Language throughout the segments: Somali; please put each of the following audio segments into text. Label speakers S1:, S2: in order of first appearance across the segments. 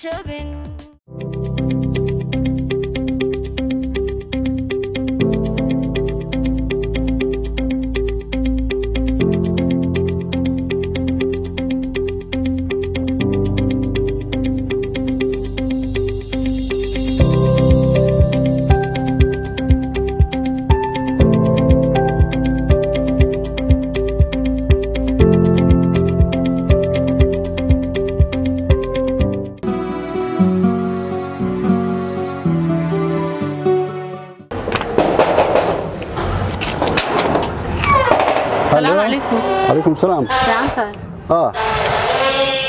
S1: jabin.
S2: السلام عليكم.
S3: عليكم السلام.
S2: سلام.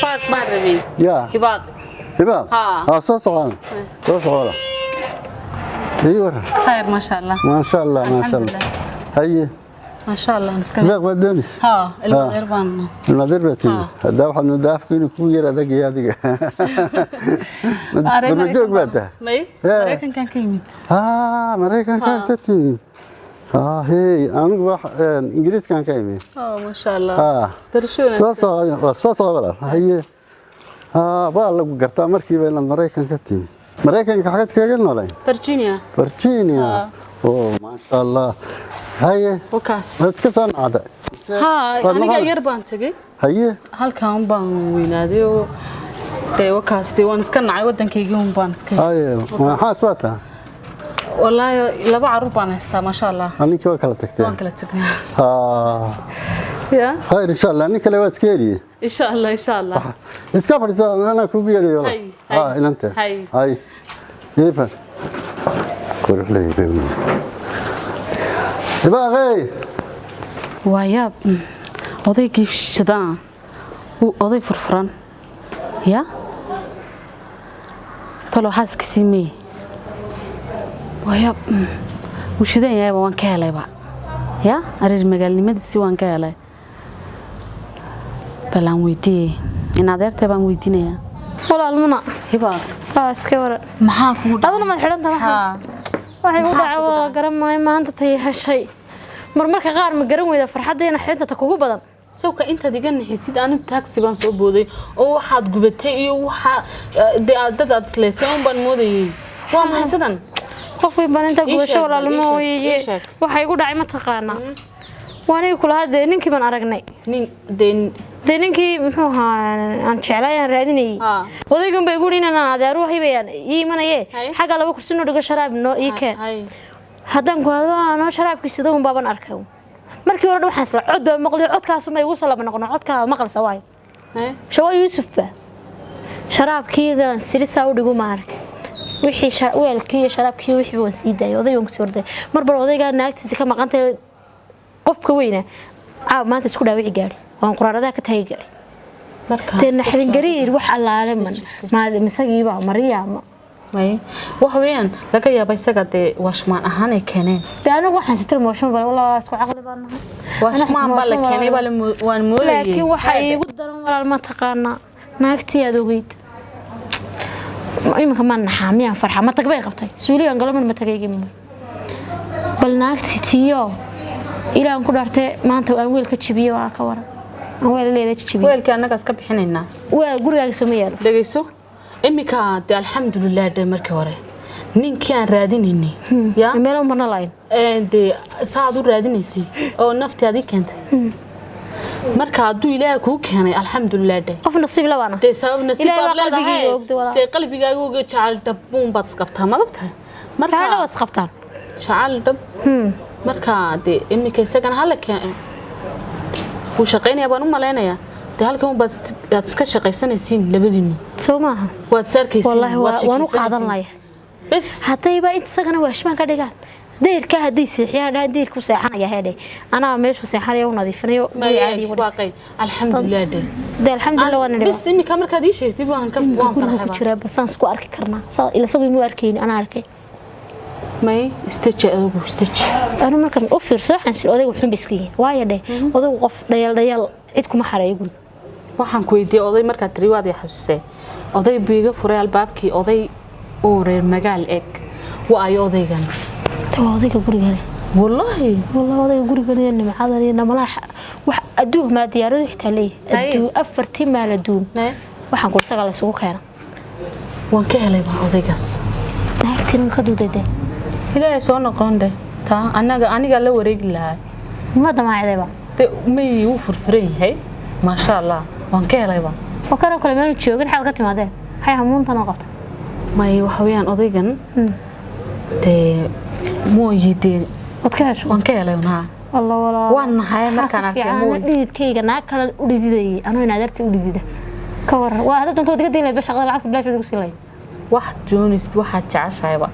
S2: فاق مربي.
S3: يا.
S2: هباق.
S3: هباق. صوص غان. صوص غلا. ايوه.
S2: خير ما شاء الله.
S3: ما شاء الله ما شاء الله. هي.
S2: ما شاء الله مسكين.
S3: هباق بدونس.
S2: المدير بان.
S3: المدير بتي. هذا واحد من دافع كينو كوير هذا يا دقيقة. بدوق بعده.
S2: ماي. مريكان كان كيمي.
S3: مريكان كان تتي. هي أنا واحد إنجليز كان كيمي.
S2: ما شاء الله. برشلونة.
S3: صوص ولا هي. بالله قرطة مركي بين المريكان كتي. مريكان كحكت كأجلنا ولا؟
S2: فرجينيا.
S3: فرجينيا. ما شاء الله. هي.
S2: وكاس.
S3: تكسر عادة.
S2: أنا غير بانتجي.
S3: هي.
S2: هالكام بان وينادي و وكاس دي وانسكن عودن كيجون بانسكن.
S3: ما حاسبتها.
S2: والله لبع عروبان هستا ما شاء الله.
S3: أنا كوا كلا تكتير.
S2: وان كلا تكني.
S3: يا. خير إن شاء الله أنا كلا واسكيري.
S2: إن شاء الله إن شاء الله.
S3: إسكابر إذا أنا كوبيري ولا. إن أنت. هاي. يفر. كل لي بيني. يبقى غي.
S2: وياب. أضي كيف شدان. وأضي فرفران. يا. طلعوا حاس كسيمي. وياب وشدان يا وان كهلاي با يا أريد مقالنمدسي وان كهلاي بلان ويدي إن عذرت بان ويدينيا
S4: ولا المنا
S2: هبا
S4: اسكور
S2: maxaa ku
S4: aduna ma xidhan tahay waxay u dhacay garan maayo maanta tay hashay marmarka qaar ma garan weyda farxadeena xidhanta ta kugu badan
S2: sawka inta digan xisid aan taxi baan soo booday oo waxaad gubatay iyo waxa dad isleeysan baan moodayay waa maxay sidan
S4: qofkii barinta gubasho walaalmo waxay igu dhacay ma taqaana waanay kula hadee ninkii baan aragnay ninkii muxuu ahaa aan jeclaayaan raadinay odaygan bay guri inaan adeero haybayaan iimanaye xaga laba kursi noo dhigo sharaab noo ii keen haddaan ku hado aan sharaabkii sidoo baaban arkay markii hore waxaan isla cod maqlay codkaas ma igu salaba noqon codka maqalsa waay shawaa Yuusuf ba sharaabkiida silisa u dhigo ma arkay wixii weelkii sharaabkii wixii waan sii daayay odaygan ku soo orday marba odayga naagtiisa ka maqantay qofka weyna maanta isku dhaawici gaari waan quraarada ka tagay gaari marka teen xidin gariir wax allaale ma misagiiba Mariyaama
S2: way wax weeyaan laga yaabay isaga de washmaan ahaan ay keeneen
S4: daana waxaan si tirmo washmaan walaal isku aqli baan
S2: washmaan baa la keenay baa waan moodayay
S4: laakiin waxa igu daran walaal ma taqaana naagtii aad ogeyd إما كمان حامية فرحة ما تقبل قبتي سوري أنقلب من ما تجي منه بلناك تيو إلى أن كل ما أنت أول كتشبيه ولا كورا أول اللي تشبيه
S2: ويل كأنك أسكب حنينا
S4: ويل قرية سمية
S2: دقيسو إمي كانت الحمد لله دمر كورة نين كان رادين هني
S4: يا مالهم من لاين
S2: دي ساعدوا رادين يسي أو نفتي هذه كانت marka haduu ilaahay ku keenay alxamdulillah
S4: qof nasiib la waana
S2: sabab nasiib qalbigaaga uga jacayl dabun baad isqabtaa ma ogtahay
S4: marka waad isqabtaan
S2: jacayl dab marka de imika isagan hal keen uu shaqeynaya baan u maleynaya de halkan baad iska shaqeysanaysiin labadiinu
S4: soo maaha
S2: waad sarkaysiin
S4: wallahi waan u qaadan lahayn bas hadayba inta isagana waashmaan ka dhigaan deerka hadii siixiyaan deerku seexanaya heeday ana meeshu seexanayo nadiifinayo caadi
S2: wada alxamdulillah
S4: de alxamdulillah waan nidhi
S2: bas imika markaad ii sheegtay waan farxay
S4: ku jira basaan isku arki karnaa ila soo inuu arkeen ana arkay
S2: may stage
S4: ana markan u fiirso waxaan si odaygu xun bisku yihiin waayade odaygu qof dhayal cid kuma xareeyo guriga
S2: waxaan ku weydiiyay oday markaad riwaad ay xasuusay oday biiga furay albaabkii oday oo reer magaal eg waa ay odaygan
S4: تواديك قرية
S2: والله
S4: هذا قرية إني محاضر إنه ملاح أدوه ما دياره يحتلي أدوه أفرتي ما لدون وحنقول سجل سوق هنا
S2: وان كهلي با odaygaas
S4: naagtiin ka duudeede
S2: ilaahay soo noqonde ta aniga la wareegi lahaa
S4: ma damaacayba
S2: may uu furfuray yahay ma sha Allah waan kehlay ba
S4: oo kale kale meel joogin xal ka timaadeen hay hamuuntan oo qabta
S2: may waxa weeyaan odaygan mooyideen
S4: wad ka hesho
S2: waan kehlay
S4: الله والله
S2: وانا هاي مركان
S4: أنا ديدكيga naag kale u dhididay anoo inaadarti u dhidida ka war waa hada danto diga diilay bashaqada lacagta bilaash wada ku silay
S2: wax joonist waxa jacayba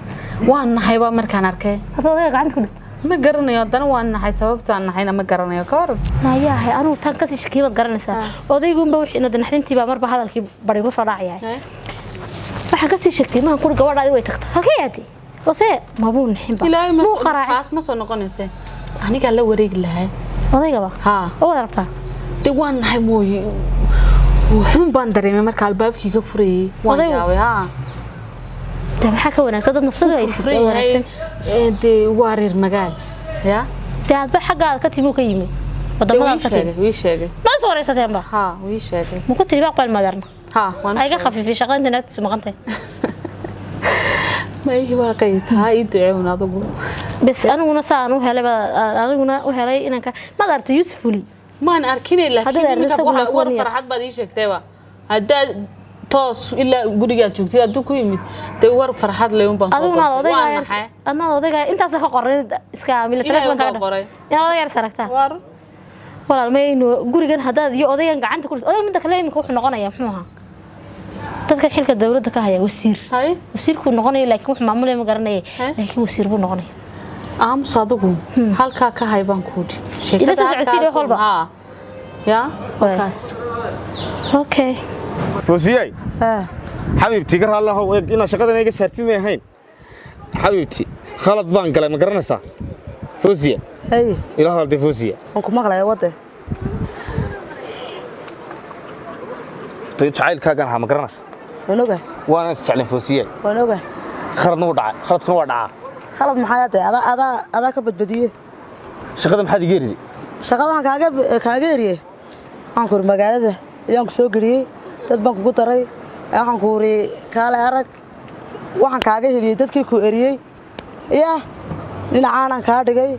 S2: waana hayba markaan arkay
S4: hada oday gacanta ku dhig
S2: ma garanayo dana waana hay sababtaan nahayna ma garanayo ka war
S4: naayahay anuu tan ka sii shakiibad garanaysa odayguunba wixii inad naxrintii baa marba hadalkii bari ku soo dhacayay waxa ka sii shakiin ma ku gabadhaadi way tagtay halkay aadi wase ma buu nixinba
S2: muu qaraacay ma soo noqonaysa aniga la wareegi lahaa
S4: odaygaba
S2: ha
S4: oo rabtaa
S2: de waan nahay mooyee wuxuu baan dareemay marka albaabkiiga furayay waan yaabay ha
S4: de maxaa ka wanaagsan dad nafsadu ay sidoo wanaagsan
S2: de wareer magaal ya
S4: de aad ba xagga ka timo ka yimid wadamada ka timo
S2: wii sheegay
S4: ma soo wareysatay ba
S2: ha wii sheegay
S4: ma ku tiri baa qal madarna
S2: ha waan
S4: ay ga khafiifay shaqada naagta soo maqantay
S2: ما هي واقعي هاي دعوة نضبو
S4: بس أنا ونسان وهلاي إنك ما قدرت يوسفولي
S2: ما أنا أركيني لكن أنا ور فرحات بديش كتابة هذا توس إلا قرية شوكتي أدو كويمت تور فرحات اليوم بنصور
S4: أنا أضيع أنت أصلا قررت إسكامل التلفون كذا يا أضيع سرقتها ولا ما إنه قرية هذا يا أضيع عندك كل أضيع من دخلهم كوح نقنا يا محموها dadka xilka dawladda ka haya wasiirku noqonay laakiin wax maamulay ma garanay laakiin wasiir buu noqonay
S2: saadagu halka ka haybaan kuudi
S4: sheekada socodsiin holba
S2: ya wakaas
S4: okay
S1: foosiyay xabiibti gar Allah oo ina shaqadan iga saartid ma ahayn xabiibti khalad baan galay ma garanaysaa foosiya ilaaha halde foosiya
S5: aan ku maqlay wada
S1: tay jacaylkaaga ha ma garanaysaa
S5: wanoga
S1: وانا استعلم فوسيه
S5: wanoga
S1: خرد نو دعا خردكنا waa dhacaa
S5: khalad maxay aday ada ka badbadiyay
S1: shaqada maxaad igeeridi
S5: shaqadan kaaga eriyay aan ku magaalada ayaan ku soo galiyay dad baan kugu daray waxaan ku ri kaale arag waxaan kaaga heliyay dadkii ku eriyay dhinacaan ka dhigay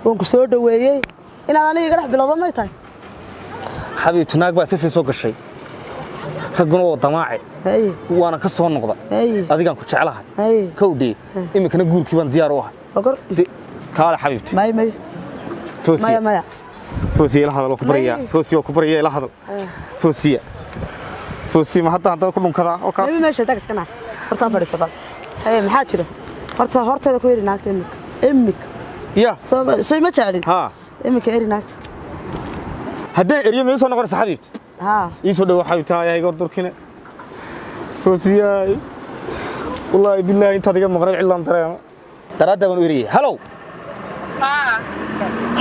S5: waan ku soo dhaweeyay inaad aniga dhex bilowdo ma tahay
S1: xabiibti naag baa si fiican soo gashay raguna waa damaaci وانا كسر النقطة. هذه كان كنت علىها. كودي. إمي كنا نقول كيف ندياروها.
S5: أقول.
S1: كار حبيبتي.
S5: ماي.
S1: فوسية.
S5: ماي.
S1: فوسية لهذا الكبرية. فوسية وكبرية لهذا. فوسية. فوسية ما حتى عندنا كلهم كذا وكاس.
S5: ماي ماشي تاكس كنا. فرطان فريسة بقى. محاجرة. فرطان كويري ناكت إمك.
S1: يا.
S5: سوي ما تعلن.
S1: ها.
S5: إمك إيري ناكت.
S1: هدي إريم يوصل نقول حبيبتي.
S5: ها.
S1: يسود حبيبتي يا يقول دوركنا. فوسيا والله بالله انت هذا مغرب علام ترى ده ونوري هلو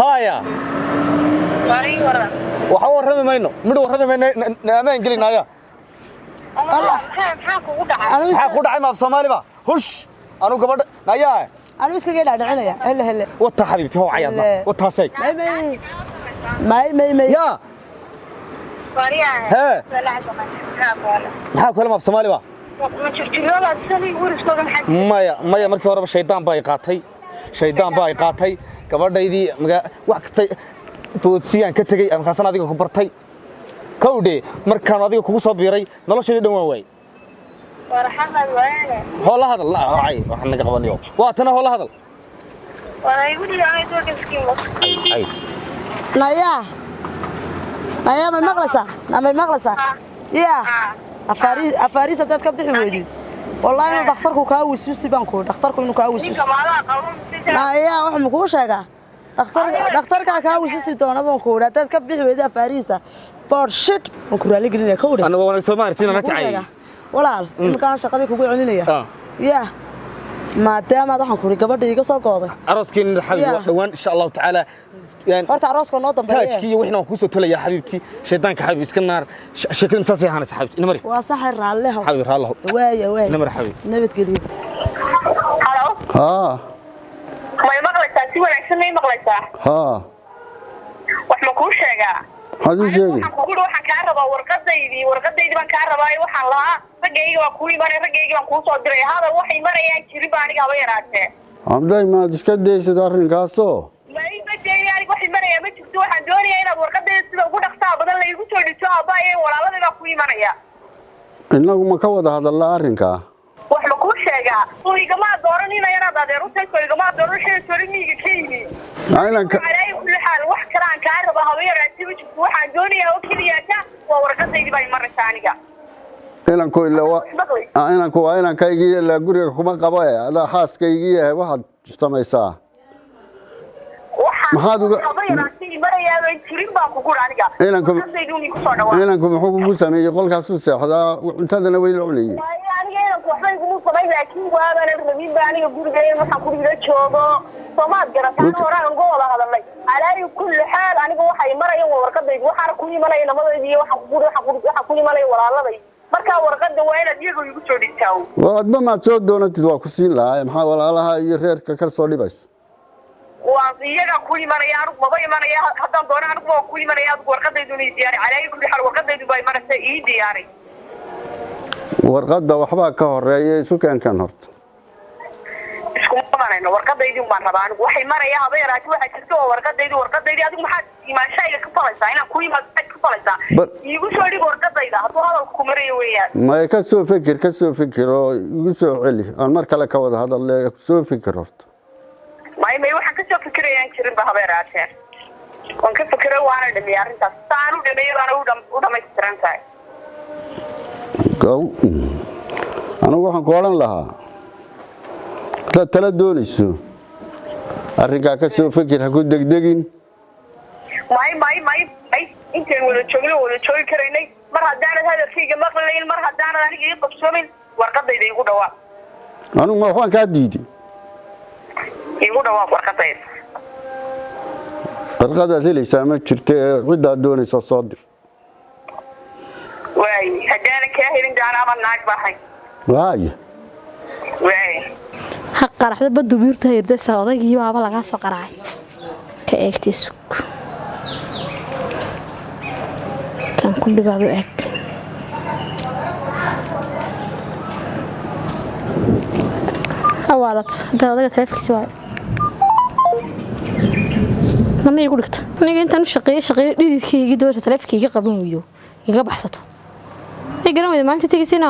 S1: هايا وحور رمي ماينو مدو رمي ماينو نامان قلنا يا
S5: الله
S1: حاكو دعي ما في صومالي با هش انا قبل نايا
S5: انا اسكا قيل دحنيا هلا
S1: وتا حبيبتي هو عيادنا وتا سيك
S5: ماي
S1: يا ها maxaa kula maaf Soomaali waa maya markii hore shaydaan baa qaatay gabadhaydii wax kasta foosiyaan ka tagay aan khaasan adiga ku bartay kowde markaan adiga kugu soo biiray nolosheedii dhan waan waay
S6: waraxad waayane
S1: hoola hadal la ay waxaan naga qabanayo waa tan hoola hadal
S6: waray wadi aan soo gaskiimo
S1: ay
S5: naya ما مغلسة يا أفاريس دات كبيح ويدي والله إنه دكتوركو كاوسوسي بانكو دكتوركو إنه كاوسوسي لا يا واحد مكوش هذا دكتورك كاوسوسي تونا بانكو دات كبيح ويدي أفاريسة بورشيت مكورالي قلنا كودا
S1: أنا وانا سومار تينا نتعي
S5: ولا إن كان شقدي كوبي عنينيا يا ما دام هذا حنكوري قبل دقيقة ساقطة
S1: أرسكين الحل دوان إن شاء الله تعالى يعني
S5: horta arooska noo dambeeyay
S1: taajkii wixna ku soo talaya xabiibti sheedanka xabiib iska naar sheekada saas ay ahaanaysa xabiibti inamari
S5: waa sax raaleho
S1: xabiib raaleho
S5: waaya
S1: inamari xabiib
S5: nabad geliyo
S6: halo
S3: ها
S6: ma maqlaysaa si wanaagsan ma maqlaysaa
S3: ها
S6: wax ma kuu sheegaa
S3: هذه شيء
S6: كل واحد كهرباء ورقدي بان كهرباء waxaan lahaa ragayga waa ku imanay ragayga baan ku soo diray hada waxay marayaan jiri baan aniga haba yaraatee
S3: abday ma iska deysad arrinkaaso
S6: ma jeeyay waxay marayaan ma jirto waxaan doonayaa inaad warqadeeda sida ugu dhaqsaa badan la igu soo dhiso abaayay walaaladayda ku imanaya
S3: inagu ma ka wada hadalnaa arrinka
S6: wax ma ku sheegaa igama dooran inaad adeer u tahay igama dooran shay sorimiga keeni
S3: aynan ka
S6: على كل حال wax karaan ka raba haba yaraatee waxaan doonayaa oo kaliya waa warqadaydi baa maraysaa aniga
S3: inaan ku ilaa inaan ku inaan kaygii la guriga kuma qabo ada xaaskaygii yahay waxaad samaysaa maxaad uga inaan ku muxuu kugu sameeyay qolkaas u seexdaa cuntadana way la cunayeen
S6: Somaad garasaan horaan goola hadalay على كل حال aniga waxay marayeen warqadaydu waxaan ku imanay namadaydi waxa ku imanay walaaladaydi marka warqada waa inaad iyagu igu soo dhigtaa
S3: waadba ma soo doonatid waa ku siin lahaa maxaa walaalaha iyo reerka ka soo dhibayso
S6: waa iyaga ku imanay anigu maba imanay haddaan doono anigu waa ku imanay warqadaydu inay diyaari على كل حال warqadaydu bay maraysaa ii diyaari
S3: warqada waxba ka horeeyay isu keenkan horta
S6: iskumaanayno warqadaydu baan rabaa anigu waxay marayaan haba yaraatee waxa jirto warqadaydu adigu maxaad imaanshayga ka falaysaa inaan ku imaado ka falaysaa igu soo dhig warqadayda hadduu hadalku ku marayo weeyaan
S3: ma ka soo fikir oo igu soo celi aan mar kale ka wada hadal soo fikir horta
S6: may waxaan ka soo fikirayaan jirin ba haba yaraatee waan ka fikiray waana dhameeyay arrintaas saan u dhameeyay waana u dhamaystiran tahay
S3: anigu waxaan ku oran lahaa tala doonayso arrinka ka soo fikir ha ku degdegin
S6: may intaan wada joogi karaynay mar haddaanad hadalkayga maqlayn mar haddaanad aniga ii qabsoomin warqadayda igu dhawaa
S3: anigu ma waxaan kaa diiday
S6: igu dhawaa warqadayda
S3: warqadaad helaysaa ma jirta ciddaad doonaysa soo dir
S6: waay haddaanan kaa helin daana ama naag bahay
S3: waay
S4: qaraxda baddu biirta hirdaysa odaygii baaba laga soo qaracay ka eegtiisu tan ku dhigaado eeg awaalad hadda odayga taleefkiisa waa nama igu dhigta aniga intaan u shaqeeyo dhididkaygii doorta taleefkayga qaban weydo iga baxsato ay garan weyda maalinta tegisina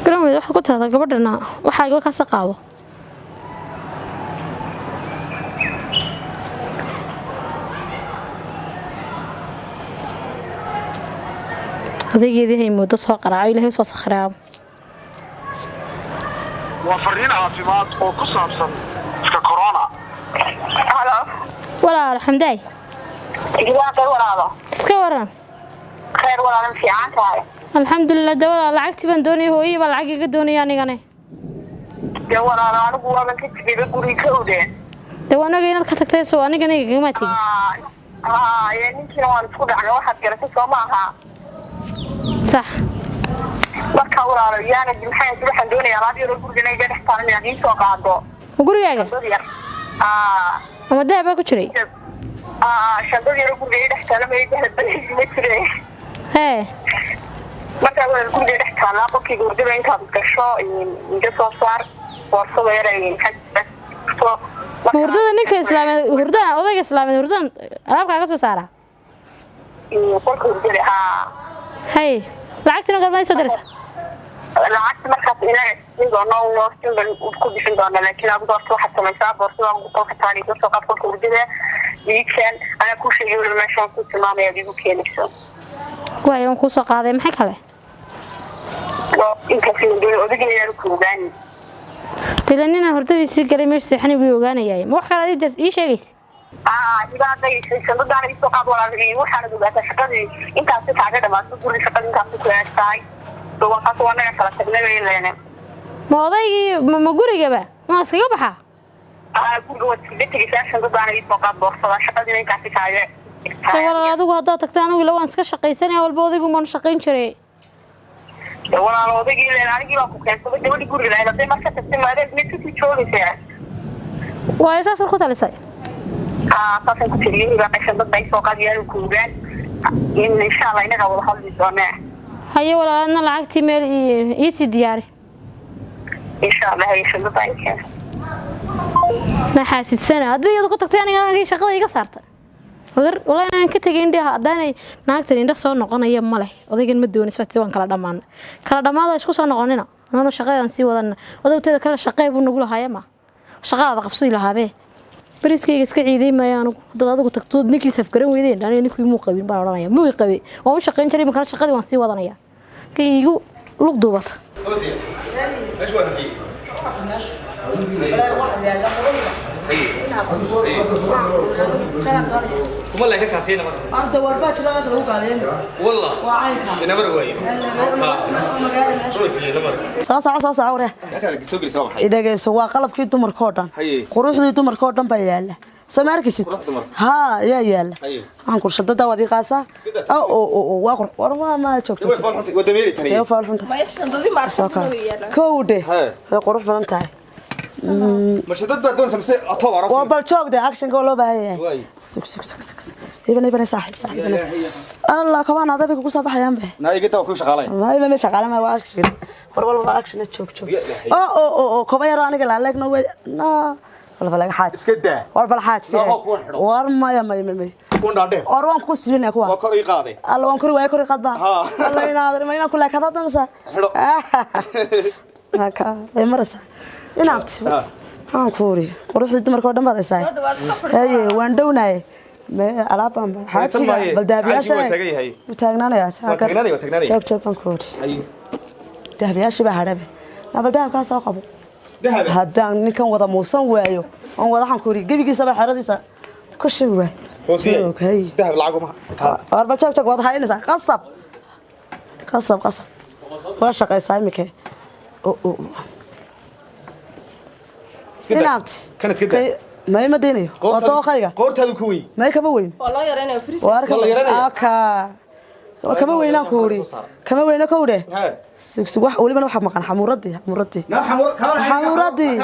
S4: garamada waxa ku taada gabadhana waxa ay ka saqaado adeegeedii hay muddo soo qaraaco ilaahay soo sakhraab
S7: waa fariin caafimaad oo ku saabsan iska corona
S4: walaal xamdaay iska waran
S6: khayr walaalan fiican tahay
S4: alxamdulillah dawada lacagtii baan doonay hooyay baa lacag iga doonay anigana
S6: walaal anigu waa ka tigay guriga ka oodeen
S4: dawanaga inaad ka tagtay soo anigana igama tagin
S6: yaa ninkina waan isku dhacnay waxaad garatay soo maaha
S4: صح
S6: marka walaalo yaana maxay waxaan doonayaa alaab yar oo guriga iga dhex taalan inaan ii soo qaado
S4: gurigaaga ama dahab ku jiray
S6: shandad yar oo guriga iga dhex taalan ma dahab ma jiray
S4: hee
S6: marka walaal guriga dhex taalan qofkii guriga intaad gasho inta soo saar boorsada yar ay
S4: hurdada ninka islaameed hurdada odayga islaameed hurdan alaabkaaga soo saara
S6: qolka hurdada
S4: hay lacagtina galmay soo diraysa
S6: lacagta markaas inaga siin doono waqtigan ku bixin doono laakiin aad doorto waxa samaysaa boorsada qolka taariikh soo qaad qolka hurdada weekend ana ku sheegay wala meeshaan ku tilmaamay adigu keenayso
S4: way aan ku soo qaaday maxay kale
S6: inta fiican odagayaan ku ogaan
S4: tilanina hurdadiisi galay meesha saxani buu ogaanayay ma wax kale adiga ii sheegaysi
S6: dibaatay shandadaan isoo qaad walaalay waxaan ogaatay shaqadii intaas kaaga dhamaatay guriga shaqadii intaas ku heestay soo waxaas waa naga kala tagnay leena
S4: ma odaygii ma gurigaba ma iskaga baxa
S6: guriga wad tigay shandadaan isoo qaad boorsada shaqadii intaas kaaga
S4: walaal adigu hadda tagtay anigu la waan iska shaqaysanay walba odaygu ma shaqayn jiray
S6: walaal odaygii leena anigii baa ku keensaday gabadhii guriga leedahay marka tagtay maadeed mid ku joogaysaa
S4: waa isaas ku talisay
S6: taasaan ku tiriyay baa qashan dad bay soo qaadiyaan kuugaan in insha Allah inaga wada hadli doonaa
S4: haye walaalna lacagtii meel ii si diyaari
S6: insha Allah ay shaqada ay keen
S4: ma xaasidsana haddii iyadu ku tagtay aniga shaqada iga saarta والله أنا كنت جيندي هذاني ناقتني ده صار نقنا ماله أذيك المدوني سويت وان كلا دمان هذا إيش كوسا نقننا أنا شقي أنسي وذن وذا وتدا كلا شقي بنقول هاي ما شقي هذا قبصي لها به بريسكي يسكي عيدي ما يعني هذا قلت تقصد نيكي سفكرين ويدين أنا نيكي مو قوي بارنا مو قوي ومش شقين شري مكان شقي وانسي وذن يا كي يجو لوك دوبات
S1: إيش هو هذي؟ كم الله هيك كاسين مرة.
S5: أنت ورباش لا أشرب قالين.
S1: والله. وعينك. نمر قوي. روسي نمر.
S5: صاص عورة.
S1: سوقي سوا.
S5: إذا جي سوا قلب كي تمر كوتن. قروح دي تمر كوتن بياله. سمارك ست. ها ياله. عنكر شدة ودي قاسة. أو واقر ورما ما تشوف.
S1: سوي فالحنت ودميري تاني.
S5: سوي فالحنت.
S6: ما يشتغل ما أعرف.
S5: كودة. قروح فلانتاي.
S1: مش هتقدر دون سمسة أطلع راسي.
S5: وبالشوك ده أكشن قولوا بهاي. سك. يبني صاحب. الله كمان هذا بيكون صباح يوم به.
S1: ناي قلت أكون شغالين.
S5: ما يبني شغالة ما واكشن. والله أكشن تشوف. أو كبير أنا قال لك نو نا. والله بلاك حاج.
S1: اسكت.
S5: والله حاج. ورما يا
S1: كون داده.
S5: أروان كوس بيني أكوا.
S1: وكري قاضي.
S5: الله وانكري قاد بقى. الله ينادر ما ينقول لك هذا مسا.
S1: حلو.
S5: هكا مرسا. inaad waxaan ku uri quruxda dumarka oo dhan baad isay haye waan dhownaay ma alaabaan xaajiga bal daabiyaasha u taagnaanaya joog baan ku uri haye daabiyaasha baa hadhabe nabal daabka soo qabo haddaan ninkan wada muusan waayo on wada waxaan ku uri gabigiisa baa xaradiisa ku shubay
S1: hoosiyay dahab lacag ma
S5: warba joog wada haynaysa qasab waa shaqaysaa imika نعمت
S1: كانت كده
S5: ما هي مدينة وطاقة
S1: قرت هذا كوي
S5: ما هي كم وين
S6: والله يرينا فريس
S1: والله يرينا
S5: أكا كم وين كوري كم وين كوري سوق واحد ولي بنو حمقان حموردي
S1: لا
S5: حموردي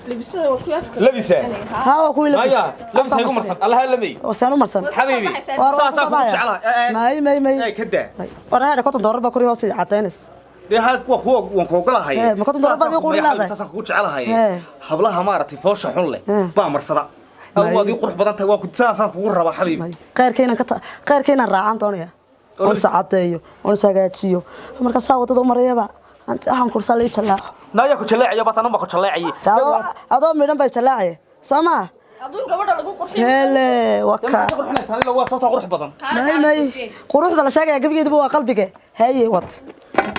S6: لبسه وكيف
S1: لبسه
S5: ها وكوي
S1: لبسه يقوم مرسل الله لمي
S5: وسانو مرسل
S1: حبيبي ساسا كنت شعلها
S5: ما هي
S1: كده
S5: ورا هذا كنت ضرب بكوري هوسي عطينس
S1: هاد كو وان كوغلاhay
S5: ma ka darbad qori lahayd
S1: taas ku jecelahay hablaha maartay foosha xun leh ba marsada awoodi qurux badan tahay waa ku taasaan kugu raba xabiib qeyrkeenan raacan doonaya oo saacadeeyo oo sagaajiyo marka saa wadada marayaba waxaan kursalay jalaac naaya ku jalaaciyo baa tanba ku jalaacay
S5: adoo midhan bay jalaacay sama
S6: adun gabadha lagu qurxiyo
S5: hele waka
S1: qurxinaysa waa soo qurux badan
S5: may quruxda la sheegay gabigeedu waa qalbiga haye wad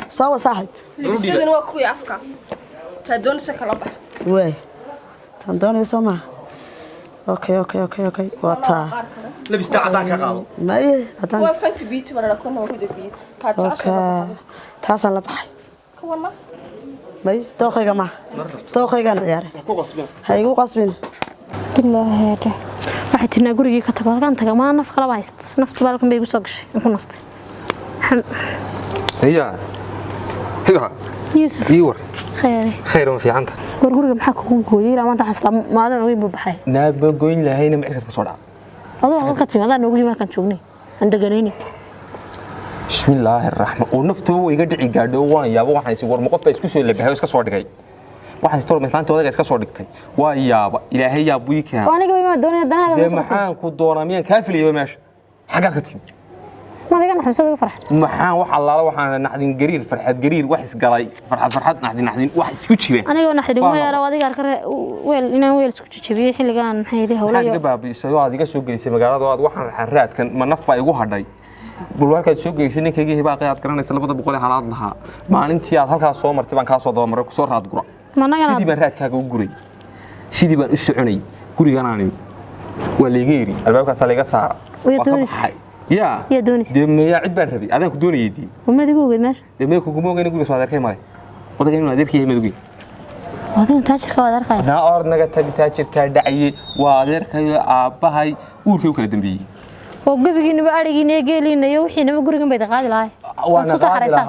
S5: سوا صاحب
S6: لبسنا وكوي أفكار تدون سكلا بح
S5: وين تدون يسمع أوكي وطا
S1: لبست عداك قاضي
S5: ما هي عداك
S6: وفنت بيت ولا كنا وفد بيت
S5: أوكي تاسع لبحي
S6: كونا
S5: ما هي توخي جماعة توخي جانا يا ري هيجو قصبين
S4: بالله هذا واحد تنا قرية كتبها كان تجمع نفخ لا بايست نفط بالكم بيجو سوقش نكون نصت
S8: هي
S4: يوسف
S8: يور
S4: خير
S8: في عنده
S4: ورقورك maxaa kugu gooyay ilaa maanta xasla maadan ugu baxay
S8: naaba gooyn lahayna ma xirka soo dhac
S4: adoo halka timaadaan ugu markaan joognay aan daganayni
S8: bismillaahir rahmaan oo naftu iga dhici gaadho waan yaabo waxaan si warmo qof isku soo labahay iska soo dhigay waxaan si toorma islaantooda iska soo dhigtay waa yaaba ilaahay yaa buuyka
S4: aniga ma doonay danaaga
S8: maxaan ku doonaa miyaan kaafiliyo meesha xagaad ka timi
S4: ماذا كان حمسة فرحت
S8: محان وح الله وحنا نحدين قرير فرحات قرير وحس قلاي فرحات نحدين وحس كوتشي
S4: أنا يقول نحدين ويا روادي قارك ويل إنا ويل سكوتشي بيه اللي كان حيدي هولا
S8: هذا باب يسوي هذا كسوق جلسة مقالات وهذا وحنا حرات كان ما نفع يجوه هداي بالواقع كسوق جلسة إنك يجي باقي عاد كرنا يسلم بده بقول حالات لها ما أنت يا هالك صوم مرتبان كاسو ضامر كسر هاد قرا سيدي بنرات كاجو قري سيدي بن السعني قري جناني واللي غيري الباب كسر كسر يا
S4: دونيس
S8: دم يا عد بان ربي أنا كدوني يدي
S4: وما تقول ماشي
S8: دم يكو كمو غير نقول سوادر كي ماي وده كانوا نادر كي مدوي
S4: وهذا تاجر كوادر كاي
S8: أنا أرد تاجر كدعي وادر كي أبهاي وركي وكل دمبي
S4: وقبل إنه بعدين يجيلين يوحي نبى قرقم بيتقاد لهاي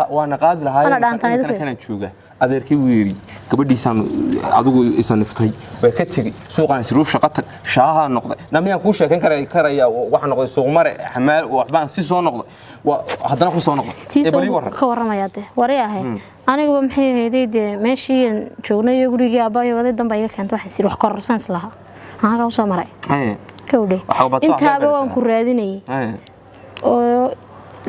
S8: وأنا قاد لهاي أنا كان تشوجه adeerkii weeri gabadhiisaan adigu isaniftay way ka tagi suuqan isru shaqo tag shaaha noqday namiyaan ku sheekan karaya waxa noqday suuq mare xamaal waxbaan si soo noqday haddana ku soo noqday
S4: bali ka waramaya wariyahay anigu maxay ahayd meeshii joognay gurigii aabbayo waday dambe iga keentay waxaan sir wax kororsan islaha anaga soo maray kowdhe intaaba waan ku raadinayay oo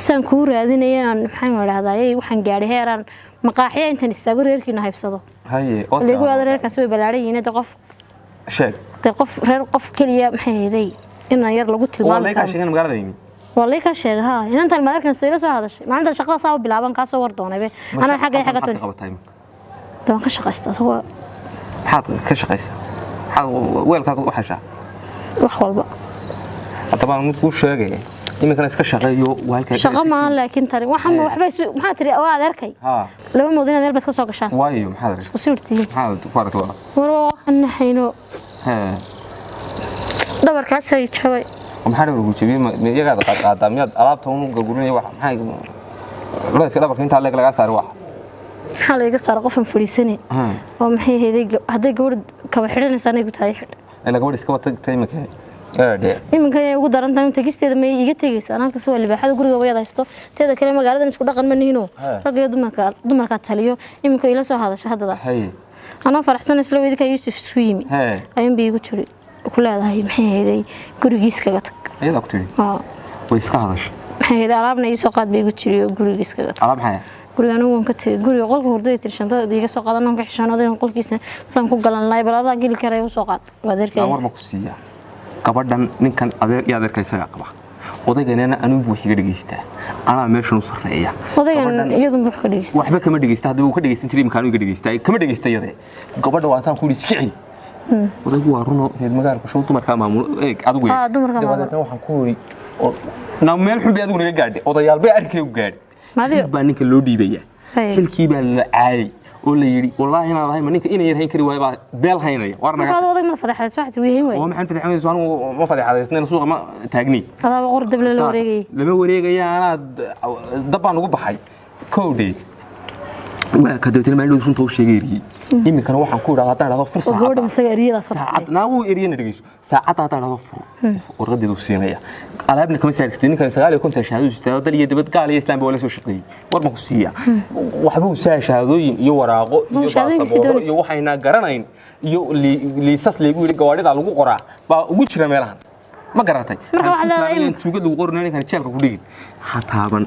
S4: san ku raadinayaan maxaan wadaadayay waxaan gaaray heeraan maqaaxiya intan istaago reerkiina haybsado oo leeyahay wada reerkaas way balaarayeen qof
S8: sheeg
S4: qof reer qof kaliya maxay ahayd in yar lagu tilmaamo
S8: wallahi ka sheegan magaalada yimi
S4: والله كشيء ها إن أنت المدرسة سوينا سو هذا الشيء ما عندنا شقة صعب بلعبان كاسو وردونه به أنا حاجة تقول تمام كشقة هو
S8: حاط كشقة حاط وين كان وحشة
S4: وحول بقى
S8: طبعا مو شيء يمكن كان كشقة يو وهالك
S4: شقة ما لكن ترى وحنا وحبي ما ترى أوعى ذركي لو الموضوع ده بس كسوق شان
S8: وايو محاضر
S4: وصورتي
S8: محاضر فارق الله
S4: وروح إن حينو دبر كاسة يشوي
S8: maxaa lagu jibiyay iyaga qaadamiyaad alaabta uu gurgurinay wax maxay la iska dhabarka inta laga saaro wax
S4: waxa laga saaro qofan fariisanay oo maxay haday gabadh kaba xidhanaysa anay ku tahay
S8: ila gabadh iska wata taymaka
S4: iminka ugu darantan tagisteeda ma iga tagaysaa anaagta soo libaaxada guriga wayada haysto teeda kale magaaladan isku dhaqan ma nihino rag iyo dumarka taliyo iminka ila soo hadashay hadadaas ana faraxsan isla weydika Yusuf Suimi ayaan biigu jiray kuleedahay maxay ahayd gurigiis kaga tag
S8: ayada ku tiri way iska hadash
S4: maxay ahayd alaabna ii soo qaad bay igu jiriyo gurigiis kaga tag
S8: alaab maxay
S4: guriga uu ka tagay guriga qolka hurday tirshanta iga soo qaadan ka xishoonaday qolkiisa san ku galan laay balada gili karay u soo qaad wadeerkay
S8: war ma ku siiya gabadhan ninkan adeer iyo adeerka isaga qaba odayganena anu buu xiga dhageystaa ana meeshan u sareeya
S4: odaygan iyadu buu ka dhageystaa
S8: waxba kama dhageystaa hadii uu ka dhageysan jiray imkaan uu ka dhageystaa kama dhageystaa yade gabadha waataan ku iskicin وداك وارونو هاد مغار شو dumarka maamulo adigu
S4: dumarka
S8: waxaan ku wari na meel xun bay adigu naga gaadhay odayaal bay arkay u gaadhay baa ninka loo dhiibaya xilkii baa la caayay oo la yiri wallahi inaan lahayn ninka inay yarhayn kari waay baa beel haynaya war naga
S4: oday ma fadaxayso waxa weeyeen way
S8: oo maxaan fadaxayso anu ma fadaxaysneen suuqa ma taagni
S4: hada qor dab la wareegay
S8: lama wareegaya ana dabaan ugu baxay koodey waa ka dawladda ma runta u sheegay imikana waxaan ku idhaahdaa hadaan idhaahdo fursad
S4: gabadha masaga eriyada
S8: saacad naagu eriyana dhageyso saacad hadaan idhaahdo fur warqadeedu siinaya alaabna kama saartay ninkan 9 shahaado istaado dal iyo dibad gaal iyo islaam baa wala soo shaqeeyay war ma ku siiya waxba u saa shahaadooyin iyo waraaqo iyo baasaboor iyo waxayna garanayn iyo liisas leegu yiri gawaadhida lagu qoraa baa ugu jira meelahan ma garatay waxaan tuugad lagu qornaa ninkan jeelka ku dhigin hataaban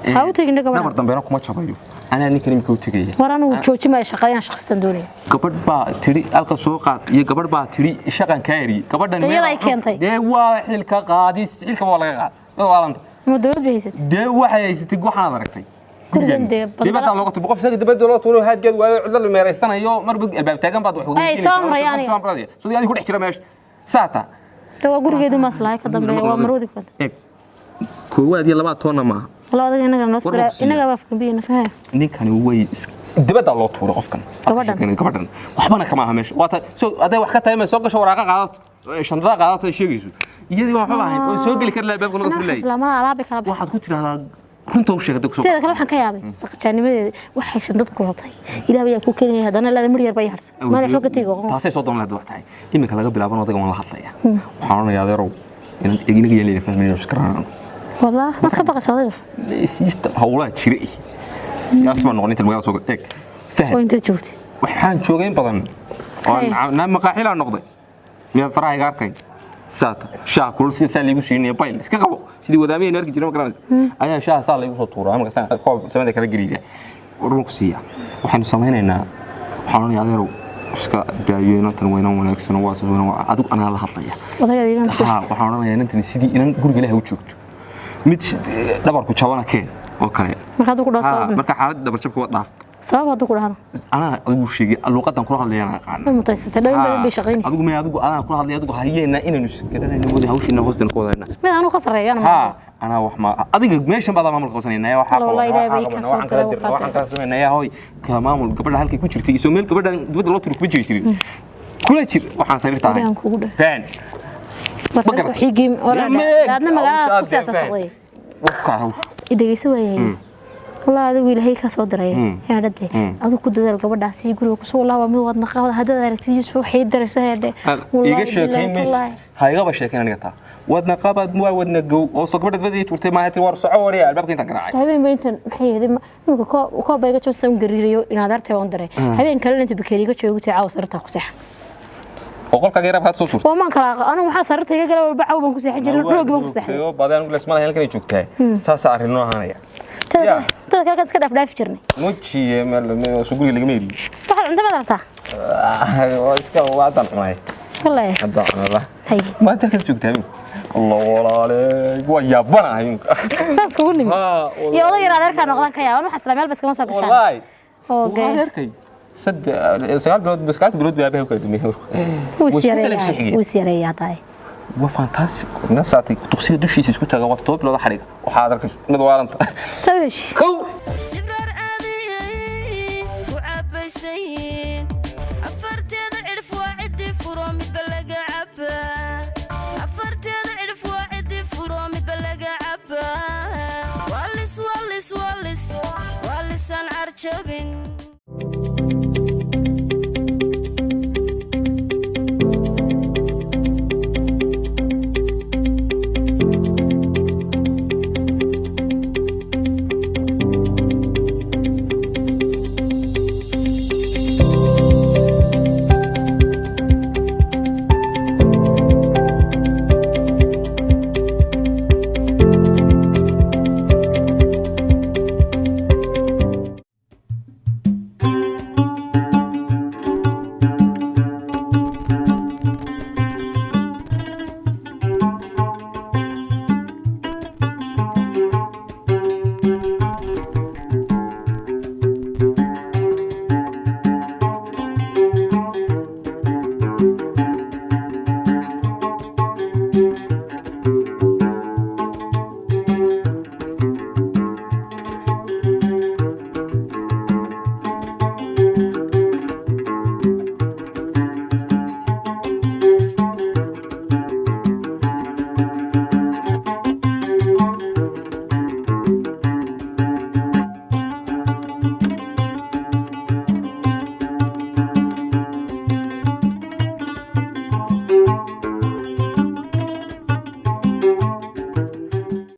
S4: هاو تيجي نقبل
S8: نبر دمبنا كم تشابيو أنا نيكني مكو تيجي
S4: ورانو وجوجي ما شقيان شخصن دوني
S8: قبل با تري ألقى سوقات يا قبل با تري شقان كاري قبل ده ده واحد الكقاديس الك والله قاد والله أنت
S4: مدود بيست
S8: ده واحد يستيق واحد دركتي دي بدل لو قلت بقف ساكت بدل لو تقول هاد جد وعدل ما يرستنا يو مربق الباب تاجم بعد وحوي
S4: أي سامر يعني
S8: سو يعني كل احترام إيش ساعة
S4: لو أقول جدو مسلا كذا ومرودي كذا
S8: كوا دي لما تونا ما
S4: والله هذا إنك نصدر إنك بفكر بينك ها
S8: ninkan way dibada loo tuuro qofkan gabadhan waxbana kama aha meesha waata soo aday wax ka tahay ma soo gasho waraaqa qaadato shandada qaadato sheegayso iyadii waxba ahayn oo soo gali kar la baabka laga furlay
S4: islaama alaabi kala bixi
S8: waxaad ku tiraahdaa runta u sheegay dadku
S4: teeda kale waxaan ka yaabay saqjaanimadeeda waxay shandad ku lotay ilaahay ayaa ku keenay hadana la mar yar bay harsan ma la xoog tiigo
S8: taasay soo doon lahayd waxtay iminka laga bilaabo odaga waan la hadlaya waxaan onayaa adeerow in iginaga yeelay fahmin shukran
S4: والله ما خبق صديق
S8: سيستم هؤلاء شري سياسة نقول أنت المجال سوق إيه فهم
S4: وأنت جوتي
S8: وحان شوقين بدن نام مقاحلة نقضي من الفراغ يقاركين سات شاء كل شيء ثاني يمشي بايل سكقبو سيدي ودامي نرجع جنوب كلام أنا شاء صار يوصل طورة أنا كسان كوب سمعت كلام جريجة ورمكسية وحن سمعنا إنه حاولنا يعذروا iska daayeen tan weynan wanaagsan oo waasoo adigu ana la hadlaya
S4: wadayga maslaxa
S8: waxaan oranayaa intan sidii inan guriga Ilaahay u joogto mid dhabarku jabana keen oo kale
S4: markaad ku dhaasoo
S8: marka xaalad dhabar jabka wad dhaaf
S4: sabab ku dhaana
S8: ana adigu sheegay luqadan ku hadlayaan aqaan
S4: ma mutaysatay dhayn badan bay shaqeyn
S8: adigu ma adigu ana ku hadlay adigu hayeena inaynu garanayno wadi hawshiina hoostan ku wadayna
S4: ma aanu ka sareeyaan
S8: ha ana wax ma adiga meeshan baad maamul qabsanayna waxa waxaan kala sameeynaa hoy ka maamul gabadha halkay ku jirtay isoo meel gabadha dibadda loo tiro ku jiray kula jir waxaan sameeyay fan
S4: marka xigim orada dadna magaalada ku siyaasad saday
S8: wafka
S4: idageysa way والله هذا ويل هي كسو دري يا ردي ادو كنت دال gabadhaasi guriga ku soo laaba mid wadna qaad hadda aragtid Yusuf waxay dareysay
S8: iga sheekeyn hayga sheekeyn aniga taa wadna qaabad ma wadna gow oo soo gabadha badii turtay ma haytii war soco wariya albaabka inta garaacay
S4: habeen bayntan maxay yahay ninka ko bayga joosan gariiriyo inaad artay on daray habeen kale inta bakeeriga joogtay caaw sarta ku sax
S8: qolka geerab had soo turtay
S4: oo man kala anu waxa sarta iga galay walba caaw baan ku saxin jiray roog baan ku saxay
S8: oo badan u leesma halkan ay joogtay saas arino ahaanaya
S4: tada kale iska dhaaf jirnay
S8: mujiye meel soo guriga laga meeyay
S4: waxa inta madanta
S8: oo iska waadan cunay
S4: wallahi
S8: hadda Allah
S4: hay
S8: ma inta ka joogtay الله ولا ويا بنا هيك
S4: ساس كوني يا والله يا رادرك نقدان كيا انا حسلا ميل بس كما سoo gashaan
S8: والله
S4: اوكي
S8: رادركي صد سيال بلود بسكات بلود بيابه كدمي
S4: وسيريا تاي
S8: وفانتاستيك الناس عطي تقصير دوشيس اسكو تاغا وقت طوب لودا خريق waxa adarkay mid waaranta
S4: sawish
S8: kow
S9: sibrar aadiyay ku cabaysayn afarteeda cirf waacidi furo mid balaga caba afarteeda cirf waacidi furo mid balaga caba walis an arjabin